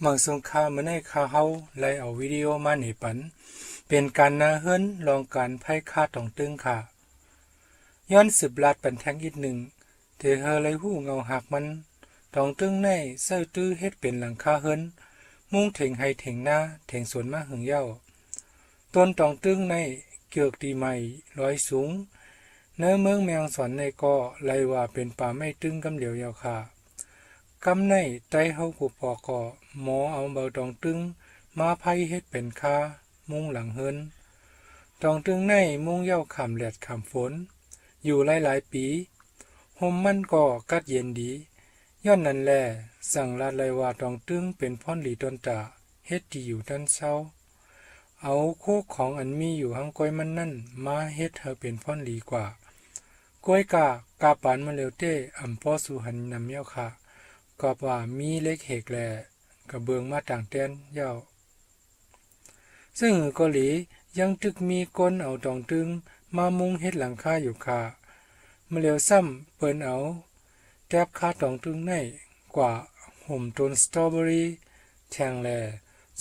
เมืองสงขลาเมื่อในข่าวเฮาไล่เอาวิดีโอมาให้ปันเป็นการนาเฮิรนลองการไพ่ค่าต้องตึงค่ะย้อนสืบลาดปันแทงอีกหนึ่งเทเฮอไล่หู้เงาหักมันต้องตึงในเสื้อตื้อเฮ็ดเป็นหลังคาเฮิรนมุ่งเถงให้เถงหน้าเถงสวนมาหึงเย้าต้นต้องตึงในเกือกตีใหม่ร้อยสูงเนื้อเมืองแมงสอนในก็ไล่ว่าเป็นป่าไม่ตึงกำเหลียวยาวค่ะกำในไตเฮาผู้ปอก็หมอเอาเบาตองตึงมาไพ่เฮ็ดเป็นคามุงหลังเฮินตองตึงในมุงเย้าขำแหลดขำฝนอยู่หลายปีห่มมันก็กัดเย็นดีย้อนนั้นแลสั่งลาดเลยว่าตองตึงเป็นพ่อนหลีตนตาเฮ็ดดีอยู่ด้านเช้าเอาโคกของอันมีอยู่หังก้อยมันนั่นมาเฮ็ดเธอเป็นพ่อนหลีกว่าก้อยกาปานมาเร็วเต้อำป้อสุหันนำเย้าค่ะก็ว่ามีเล็กเหกแลกระเบืองมาต่างแดนเย้าซึ่งเกาหลียังตึกมีก้นเอาตองตึงมามุงเฮ็ดหลังคาอยู่ค่ะมาเร็วซ้ำเปิ้นเอาแทบคาตองตึงในกว่าห่มต้นสตรอเบอรี่แทงแล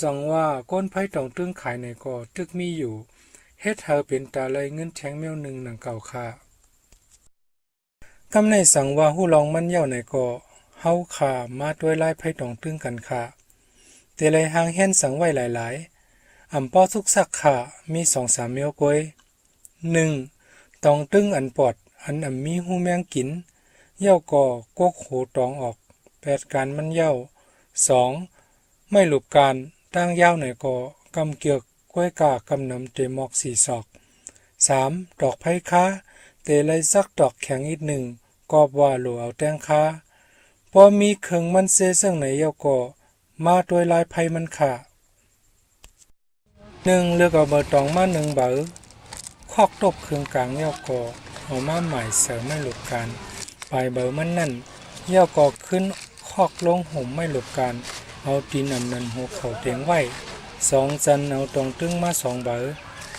จังว่าก้นไผ่ตองตึงขายในก็ตึกมีอยู่เฮ็ดเธอเป็นตาเลยเงินแทงแมวหนึ่งหนังเก่าค่ะกำในสั่งว่าหู้ลองมันเย้าในก็เฮาขามาด้วยลายไพ่ตองตึงกันค่ะแต่เลยหางเห็นสังไว้หลายๆอำป้อทุกสักค่ะมี2-3เมียวกวย1ตองตึงอันปอดอันมีหูแมงกินเย้าก่อกกโหตองออกแปดการมันเย้า2ไม่หลบการตั้งยาวในก่อกำเกียกกล้วยกากำนำเตมอก4ศอก3ดอกไผ่ค้าเตเลยสักดอกแข็งอีก1กอบว่าโหลเอาแตงค้าพอมีเครื่องมันเซซึ่งในเย้าก่อมาด้วยลายไพ่มันค่ะ1เลือกเอาเบอร์ตองมา1เบอร์คอกตบเครื่องกลางเย้าก่อเอามาใหม่เสริมไม่หลบการปลายเบอร์มันนั่นเย้าก่อขึ้นคอกลงห่มไม่หลบการเอาตีนอำนันหัวเข่าเตียงไว้2จันเอาตรงตึงมา2เบอร์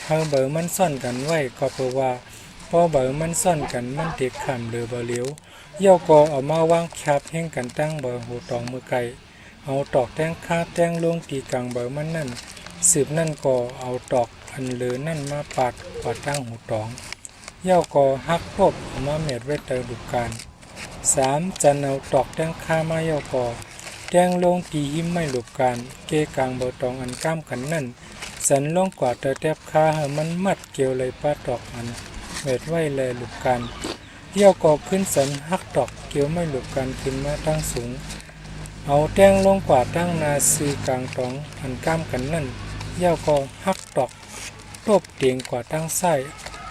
เฮาเบอร์มันซ่อนกันไว้ก็เพราะว่าพอเบอร์มันซ่อนกันมันเด็กขำหรือเบอร์เหลียวเย้าก่อเอามาวางแคบแห่งกันตั้งเบอร์หูตองมือไก่เอาตอกแต้งคาแต้งลงตีกลางเบอร์มันนั่นสืบนั่นก็เอาตอกอันเหลือนั่นมาปาดกว่าตั้งหูตองเย้าก็หักพบเอามาเม็ดไว้เตอดุการ3จันเอาตอกแต้งคามาเย้าก็แต้งลงตีหิมไม่หลบการเกกลางเบอร์ตองอันก้ามกันนั่นสันลงกว่าเตอแทบคาให้มันมัดเกี่ยวเลยปาตอกอันเม็ดไว้แลหลบการเย้าก็ขึ้นสันหักตอกเกี่ยวไม่หลบการขึ้นมาตั้งสูงเอาแต้งลงกว่าตั้งนาซื้อกลางตองอันก้ามกันนั่นเย้าก็หักตอกรบเตียงกว่าตั้งไส้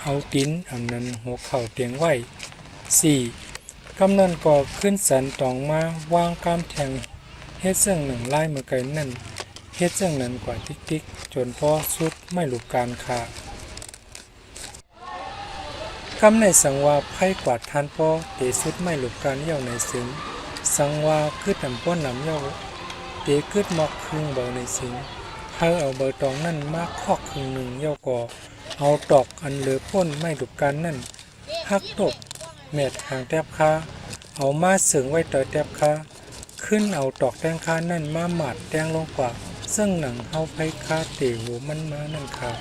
เอาติ้นอันนั้นหัวเข่าเตียงไว้4กำนันก็ขึ้นสันตองมาวางก้ามแทงเฮ็ดซึ่งหนึ่งไล่เมื่อไกลนั่นเฮ็ดซึ่งนั้นกว่าติ๊กจนพอสุดไม่หลุดการค่ะกำในสังว่าไพ่กวาดทานพอเตสุดไม่หลุดการเย้าในสิงสังว่าคืดนำป้อนนำเย้าเตคืดมอกครึ่งเบาในสิงเฮาเอาเบอร์ตองนั่นมาคอกครึ่งหนึ่งเย้าก่อเอาตอกอันเหลือป้นไม่หลุดการนั่นหักตกเม็ดหางแทบคาเอามาเสริงไว้ต่อแทบคาขึ้นเอาตอกแตงคานั่นมาหมาดแตงลงกว่าซึ่งหนังเฮาไผคาเตหูมันมานั่นค่ะ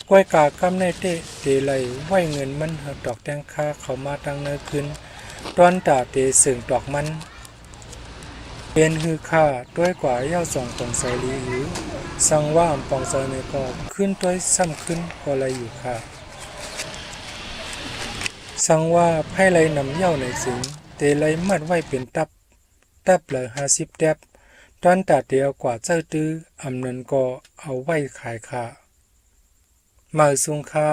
ก้อยกากำในเตไหลไว้เงินมันเฮาตอกแตงคาเข้ามาตั้งเนื้อขึ้นตอนตาเตสึงตอกมันเป็นฮือค่าด้วยกว่าเย้าส่งตรงใส่ลีหรือสั่งว่าอำปองเซในก็ขึ้นด้วยซ้ำขึ้นก็เลยอยู่ค่ะสั่งว่าไผไหลนำเย้าในสิงเตไหลมัดไว้เป็นตับเลย50แทบตอนตาเดียวกว่าเจ้าตื้ออำนันก็เอาไว้ขายค่ะมาสุงค่า